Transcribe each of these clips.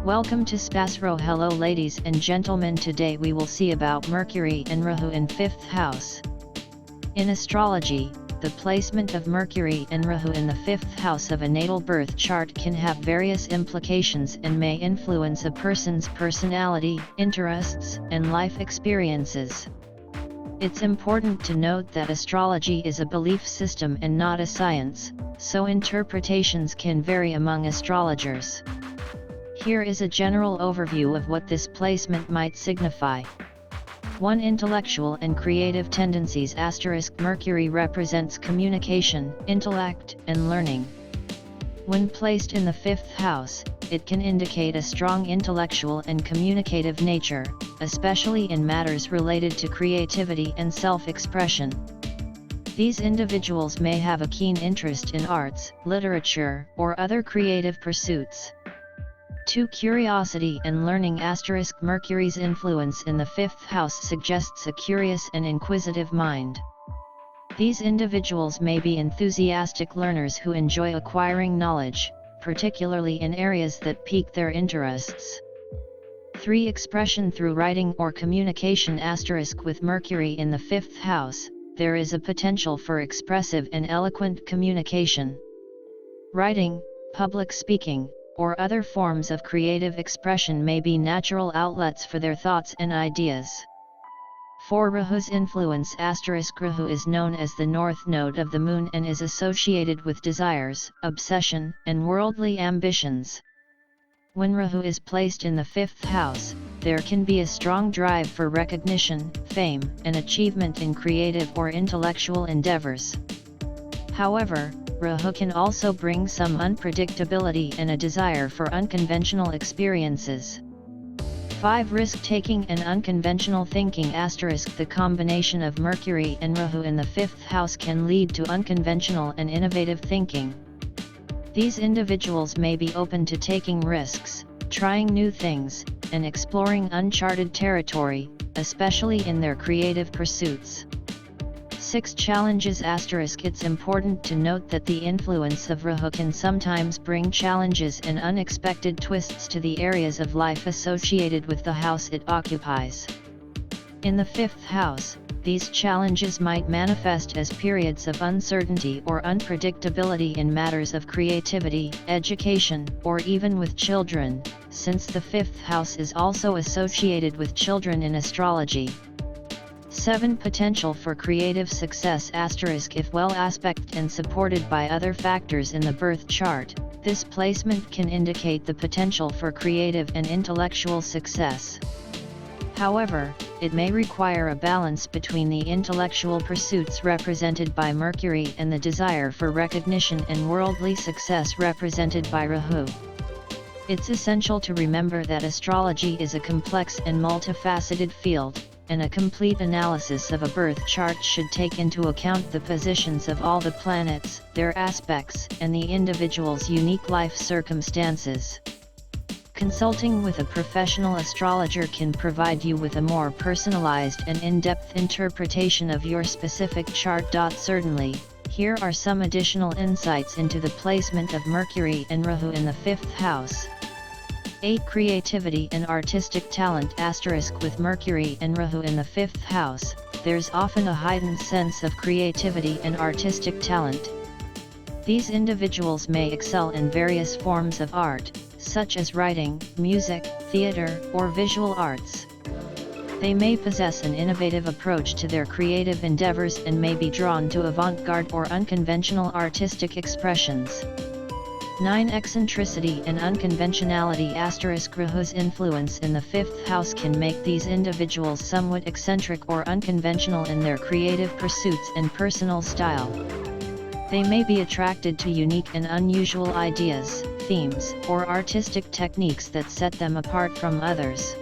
Welcome to SPASRO. Hello ladies and gentlemen, today we will see about Mercury and Rahu in 5th house. In astrology, the placement of Mercury and Rahu in the 5th house of a natal birth chart can have various implications and may influence a person's personality, interests, and life experiences. It's important to note that astrology is a belief system and not a science, so interpretations can vary among astrologers. Here is a general overview of what this placement might signify. 1. Intellectual and creative tendencies. Mercury represents communication, intellect, and learning. When placed in the 5th house, it can indicate a strong intellectual and communicative nature, especially in matters related to creativity and self-expression. These individuals may have a keen interest in arts, literature, or other creative pursuits. 2. Curiosity and learning. Mercury's influence in the 5th house suggests a curious and inquisitive mind. These individuals may be enthusiastic learners who enjoy acquiring knowledge, particularly in areas that pique their interests. 3. Expression through writing or communication. With Mercury in the 5th house, there is a potential for expressive and eloquent communication. Writing, public speaking, or other forms of creative expression may be natural outlets for their thoughts and ideas. 4. Rahu's influence. Rahu is known as the north node of the moon and is associated with desires, obsession, and worldly ambitions. When Rahu is placed in the 5th house, there can be a strong drive for recognition, fame, and achievement in creative or intellectual endeavors. However, Rahu can also bring some unpredictability and a desire for unconventional experiences. 5. Risk-taking and unconventional thinking. The combination of Mercury and Rahu in the 5th house can lead to unconventional and innovative thinking. These individuals may be open to taking risks, trying new things, and exploring uncharted territory, especially in their creative pursuits. 6. Challenges. It's important to note that the influence of Rahu can sometimes bring challenges and unexpected twists to the areas of life associated with the house it occupies. In the 5th house, these challenges might manifest as periods of uncertainty or unpredictability in matters of creativity, education, or even with children, since the 5th house is also associated with children in astrology. 7. Potential for creative success. If well aspected and supported by other factors in the birth chart, this placement can indicate the potential for creative and intellectual success. However, it may require a balance between the intellectual pursuits represented by Mercury and the desire for recognition and worldly success represented by Rahu. It's essential to remember that astrology is a complex and multifaceted field, and a complete analysis of a birth chart should take into account the positions of all the planets, their aspects, and the individual's unique life circumstances. Consulting with a professional astrologer can provide you with a more personalized and in-depth interpretation of your specific chart. Certainly, here are some additional insights into the placement of Mercury and Rahu in the 5th house. 8. Creativity and artistic talent. With Mercury and Rahu in the 5th house, there's often a heightened sense of creativity and artistic talent. These individuals may excel in various forms of art, such as writing, music, theater, or visual arts. They may possess an innovative approach to their creative endeavors and may be drawn to avant-garde or unconventional artistic expressions. 9. Eccentricity and unconventionality. Rahu's influence in the 5th house can make these individuals somewhat eccentric or unconventional in their creative pursuits and personal style. They may be attracted to unique and unusual ideas, themes, or artistic techniques that set them apart from others.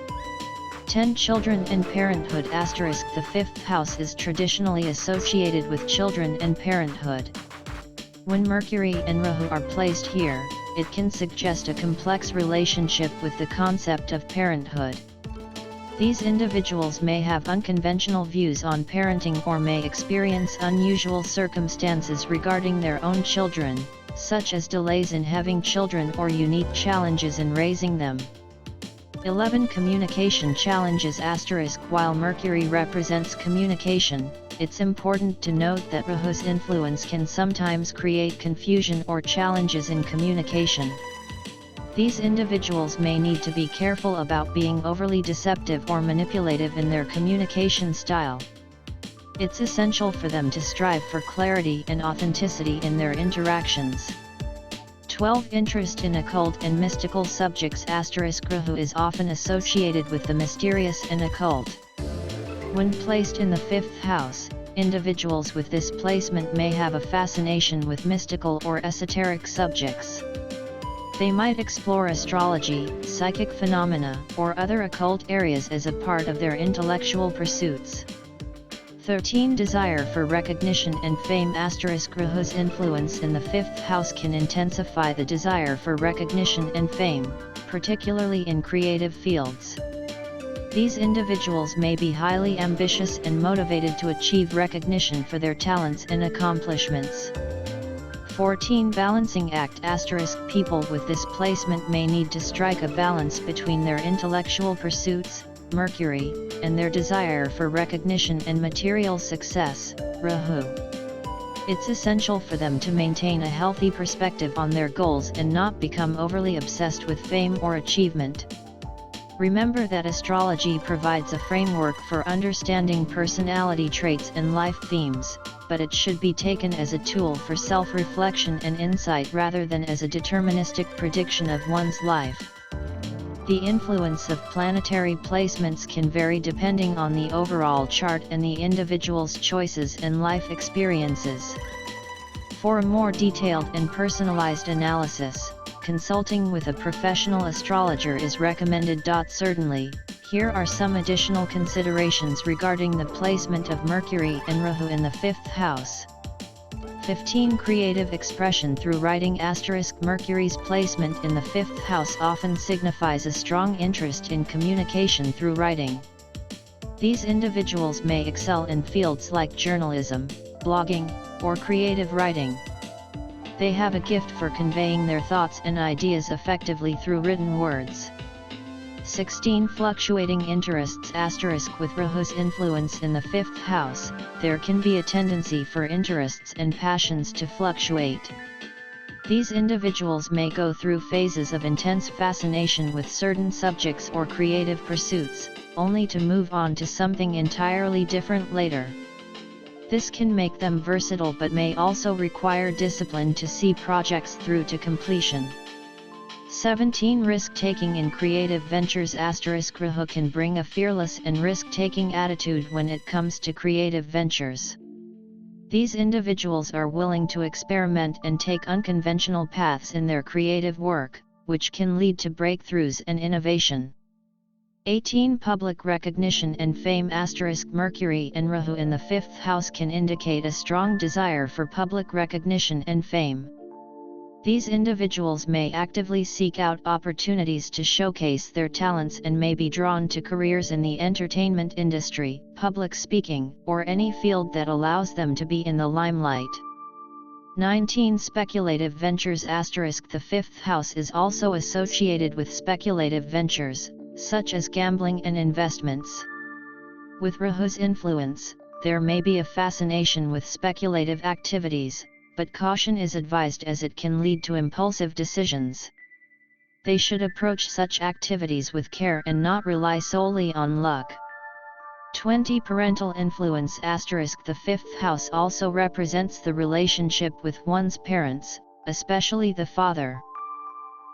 10. Children and parenthood. The 5th house is traditionally associated with children and parenthood. When Mercury and Rahu are placed here, it can suggest a complex relationship with the concept of parenthood. These individuals may have unconventional views on parenting or may experience unusual circumstances regarding their own children, such as delays in having children or unique challenges in raising them. 11 Communication challenges *. While Mercury represents communication, it's important to note that Rahu's influence can sometimes create confusion or challenges in communication. These individuals may need to be careful about being overly deceptive or manipulative in their communication style. It's essential for them to strive for clarity and authenticity in their interactions. 12 Interest in occult and mystical subjects *. Rahu is often associated with the mysterious and occult. When placed in the 5th house, individuals with this placement may have a fascination with mystical or esoteric subjects. They might explore astrology, psychic phenomena, or other occult areas as a part of their intellectual pursuits. 13 Desire for recognition and fame *. Rahu's influence in the 5th house can intensify the desire for recognition and fame, particularly in creative fields. These individuals may be highly ambitious and motivated to achieve recognition for their talents and accomplishments. 14 Balancing act *. People with this placement may need to strike a balance between their intellectual pursuits, Mercury, and their desire for recognition and material success, Rahu. It's essential for them to maintain a healthy perspective on their goals and not become overly obsessed with fame or achievement. Remember that astrology provides a framework for understanding personality traits and life themes, but it should be taken as a tool for self-reflection and insight rather than as a deterministic prediction of one's life. The influence of planetary placements can vary depending on the overall chart and the individual's choices and life experiences. For a more detailed and personalized analysis, consulting with a professional astrologer is recommended. Certainly, here are some additional considerations regarding the placement of Mercury and Rahu in the 5th house. 15 Creative expression through writing * Mercury's placement in the 5th house often signifies a strong interest in communication through writing. These individuals may excel in fields like journalism, blogging, or creative writing. They have a gift for conveying their thoughts and ideas effectively through written words. 16 Fluctuating interests * With Rahu's influence in the 5th house, there can be a tendency for interests and passions to fluctuate. These individuals may go through phases of intense fascination with certain subjects or creative pursuits, only to move on to something entirely different later. This can make them versatile but may also require discipline to see projects through to completion. 17 Risk-taking in creative ventures * Rahu can bring a fearless and risk-taking attitude when it comes to creative ventures. These individuals are willing to experiment and take unconventional paths in their creative work, which can lead to breakthroughs and innovation. 18 Public recognition and fame * Mercury and Rahu in the 5th house can indicate a strong desire for public recognition and fame. These individuals may actively seek out opportunities to showcase their talents and may be drawn to careers in the entertainment industry, public speaking, or any field that allows them to be in the limelight. 19 Speculative ventures * The 5th house is also associated with speculative ventures, such as gambling and investments. With Rahu's influence, there may be a fascination with speculative activities, but caution is advised as it can lead to impulsive decisions. They should approach such activities with care and not rely solely on luck. 20 Parental influence * The 5th house also represents the relationship with one's parents, especially the father.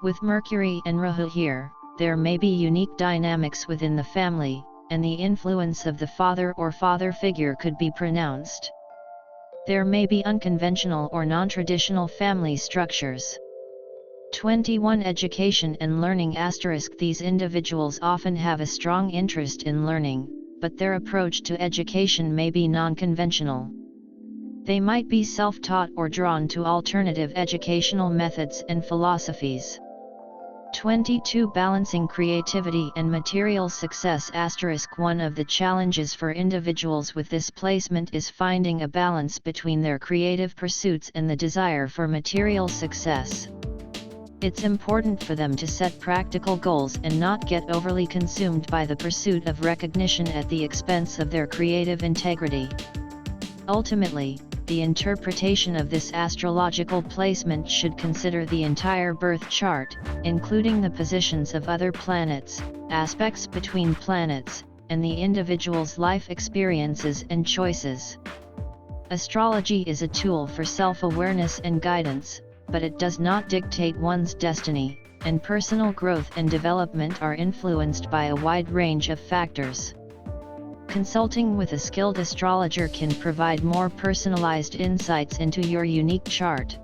With Mercury and Rahu here, there may be unique dynamics within the family, and the influence of the father or father figure could be pronounced. There may be unconventional or non-traditional family structures. 21 Education and learning * These individuals often have a strong interest in learning, but their approach to education may be non-conventional. They might be self-taught or drawn to alternative educational methods and philosophies. 22 Balancing creativity and material success * One of the challenges for individuals with this placement is finding a balance between their creative pursuits and the desire for material success. It's important for them to set practical goals and not get overly consumed by the pursuit of recognition at the expense of their creative integrity. Ultimately, the interpretation of this astrological placement should consider the entire birth chart, including the positions of other planets, aspects between planets, and the individual's life experiences and choices. Astrology is a tool for self-awareness and guidance, but it does not dictate one's destiny, and personal growth and development are influenced by a wide range of factors. Consulting with a skilled astrologer can provide more personalized insights into your unique chart.